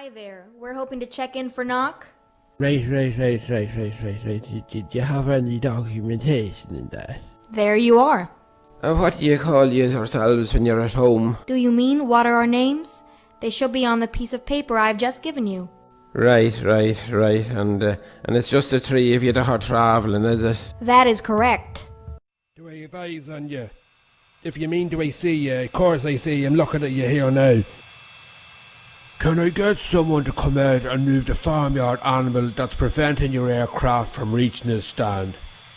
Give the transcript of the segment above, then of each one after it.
Hi there. We're hoping to check in for knock. Right. Did you have any documentation in that? There you are. What do you call yourselves when you're at home? Do you mean what are our names? They should be on the piece of paper I've just given you. Right. And it's just the three of you that are travelling, is it? That is correct. Do I have eyes on you? If you mean do I see you, of course I see you. I'm looking at you here now. Can I get someone to come out and move the farmyard animal that's preventing your aircraft from reaching its stand?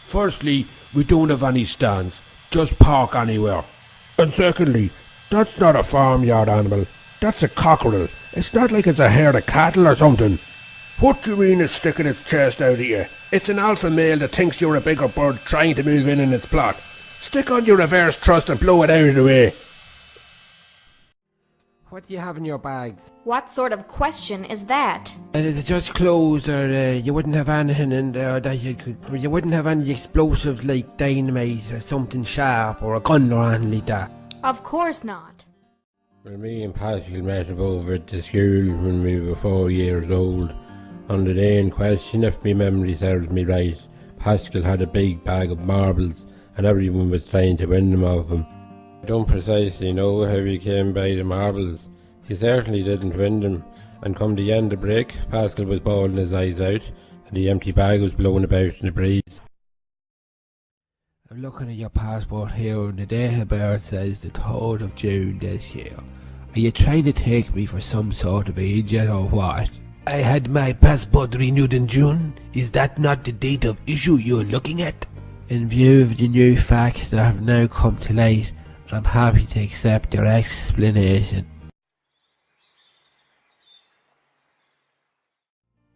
Firstly, we don't have any stands. Just park anywhere. And secondly, that's not a farmyard animal. That's a cockerel. It's not like it's a herd of cattle or something. What do you mean it's sticking its chest out at you? It's an alpha male that thinks you're a bigger bird trying to move in its plot. Stick on your reverse thrust and blow it out of the way. What do you have in your bags? What sort of question is that? And is it just clothes, or you wouldn't have anything in there that you wouldn't have any explosives like dynamite or something sharp or a gun or anything like that? Of course not. Well, me and Pascal met up over at the school when we were 4 years old. On the day in question, if my memory serves me right, Pascal had a big bag of marbles and everyone was trying to win them off him. I don't precisely know how he came by the marbles. He certainly didn't win them, and come the end of break, Pascal was bawling his eyes out, and the empty bag was blowing about in the breeze. I'm looking at your passport here, and the date of birth says the 3rd of June this year. Are you trying to take me for some sort of idiot or what? I had my passport renewed in June. Is that not the date of issue you're looking at? In view of the new facts that have now come to light, I'm happy to accept your explanation.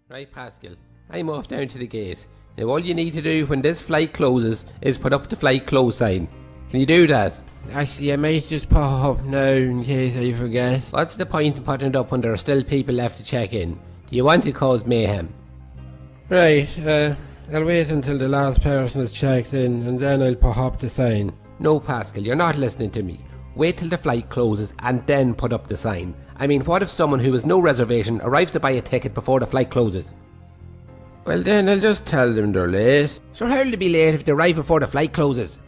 Right, Pascal, I'm off down to the gate. Now all you need to do when this flight closes is put up the flight close sign. Can you do that? Actually, I might just pop up now in case I forget. What's the point in putting it up when there are still people left to check in? Do you want to cause mayhem? Right, I'll wait until the last person is checked in and then I'll put up the sign. No, Pascal, you're not listening to me. Wait till the flight closes and then put up the sign. I mean, what if someone who has no reservation arrives to buy a ticket before the flight closes? Well then, I'll just tell them they're late. So how'll they be late if they arrive before the flight closes?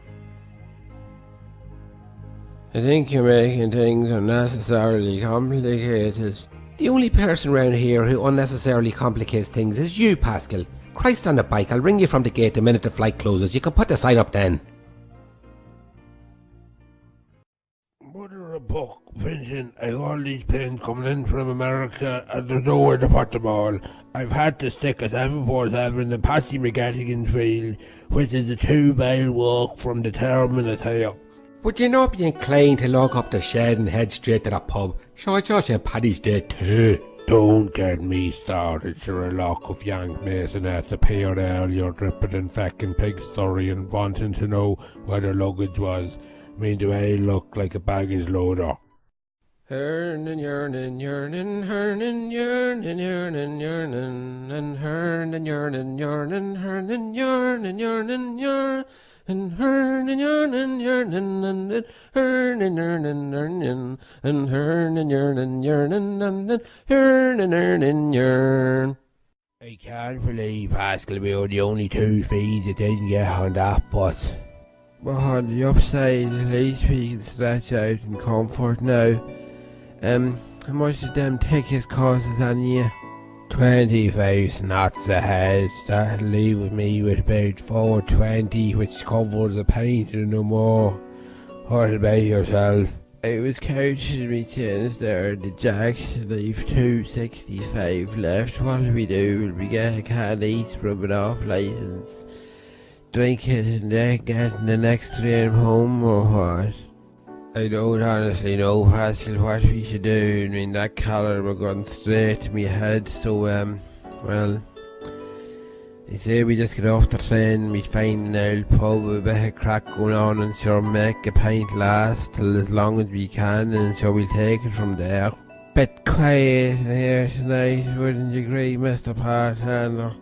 I think you're making things unnecessarily complicated. The only person around here who unnecessarily complicates things is you, Pascal. Christ on a bike, I'll ring you from the gate the minute the flight closes. You can put the sign up then. Mother of buck, Vincent, I've all these planes coming in from America and there's nowhere to put them all. I've had to stick a 747 in the Patsy McGettigan's field, which is a 2-mile walk from the terminus here. Would you not be inclined to lock up the shed and head straight to the pub? Sure, it's your St. Paddy's Day too. Don't get me started, sure. A lock up Yank Mason at the pier there, you're dripping in feckin' pig story and wanting to know where the luggage was. I mean, do I look like a baggage loader? Hurnin', yearnin', yearnin', hurnin', yearnin', yearnin', yearnin', and hurnin', yearnin', yearnin', hurnin', yearnin', yearnin', yearnin', and hurnin', yearnin', yearnin', and hurnin', yearnin', yearnin', and hurnin', yearnin', yearnin', and hurnin', yearnin', yearnin'. I can't believe, Pascal, we were the only 2 fees that didn't get on that bus. But on the upside, at least we can stretch out in comfort now. How much did them tickets cost us on you? 25 knots ahead. That'll leave me with about 420, which covers a pint and no more. What about yourself? I was coaching me chins there, the jacks, leave 265 left. What'll we do? Will we get a can each from an off licence? Drink it and then get the next train home or what? I don't honestly know, Pascal, what we should do. I mean, that collar were going straight to me head, so well, I say we just get off the train, we'd find an old pub with a bit of crack going on and sure make a pint last till as long as we can, and sure we'll take it from there. Bit quiet in here tonight, wouldn't you agree, Mr. Parthandler?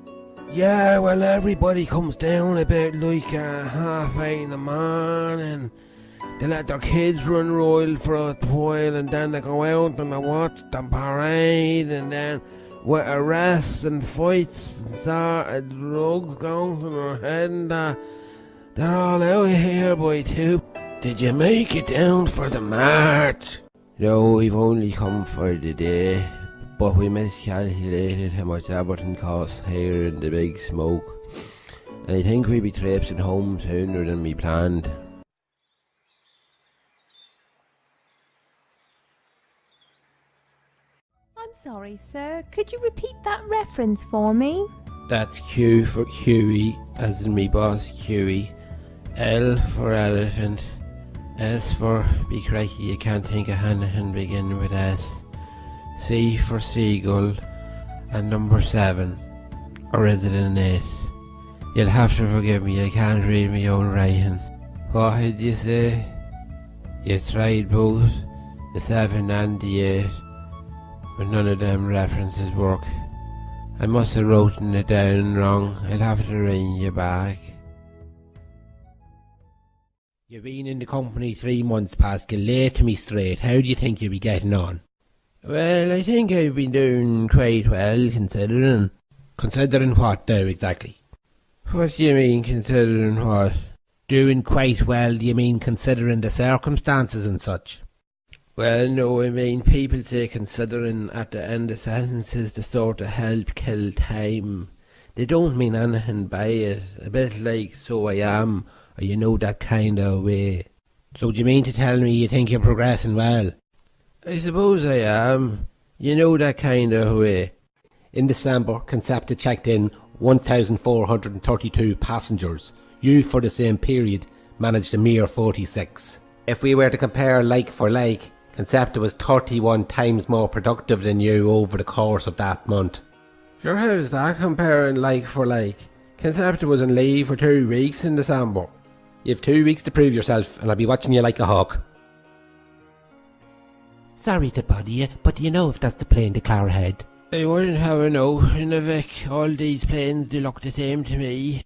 Yeah, well, everybody comes down about like 8:30 in the morning. They let their kids run wild for a while, and then they go out and they watch the parade, and then with arrests and fights and drugs going to their head, and they're all out here by 2. Did you make it down for the march? No, we've only come for the day, but we miscalculated how much everything costs here in the big smoke, and I think we'll be traipsing home sooner than we planned. I'm sorry, sir. Could you repeat that reference for me? That's Q for Huey, as in me boss Huey. L for elephant. S for be crikey, you can't think of anything beginning with S. C for seagull. And number 7. Or is it an 8? You'll have to forgive me, I can't read my own writing. What did you say? You tried both, the 7 and the 8. But none of them references work. I must have written it down wrong. I'll have to ring you back. You've been in the company 3 months, Pascal. Lay to me straight. How do you think you'll be getting on? Well, I think I've been doing quite well, considering. Considering what now, exactly? What do you mean, considering what? Doing quite well, do you mean considering the circumstances and such? Well, no, I mean, people say considering at the end of sentences to sort of help kill time. They don't mean anything by it. A bit like, so I am, or you know, that kind of way. So do you mean to tell me you think you're progressing well? I suppose I am. You know, that kind of way. In December, Concepta checked in 1,432 passengers. You, for the same period, managed a mere 46. If we were to compare like for like, Concepta was 31 times more productive than you over the course of that month. Sure, how's that comparing like for like? Concepta was on leave for 2 weeks in December. You've 2 weeks to prove yourself, and I'll be watching you like a hawk. Sorry to bother you, but do you know if that's the plane to Clowerhead? I wouldn't have a notion of it. All these planes, they look the same to me.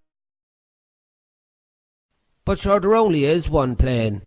But sure, there only is one plane.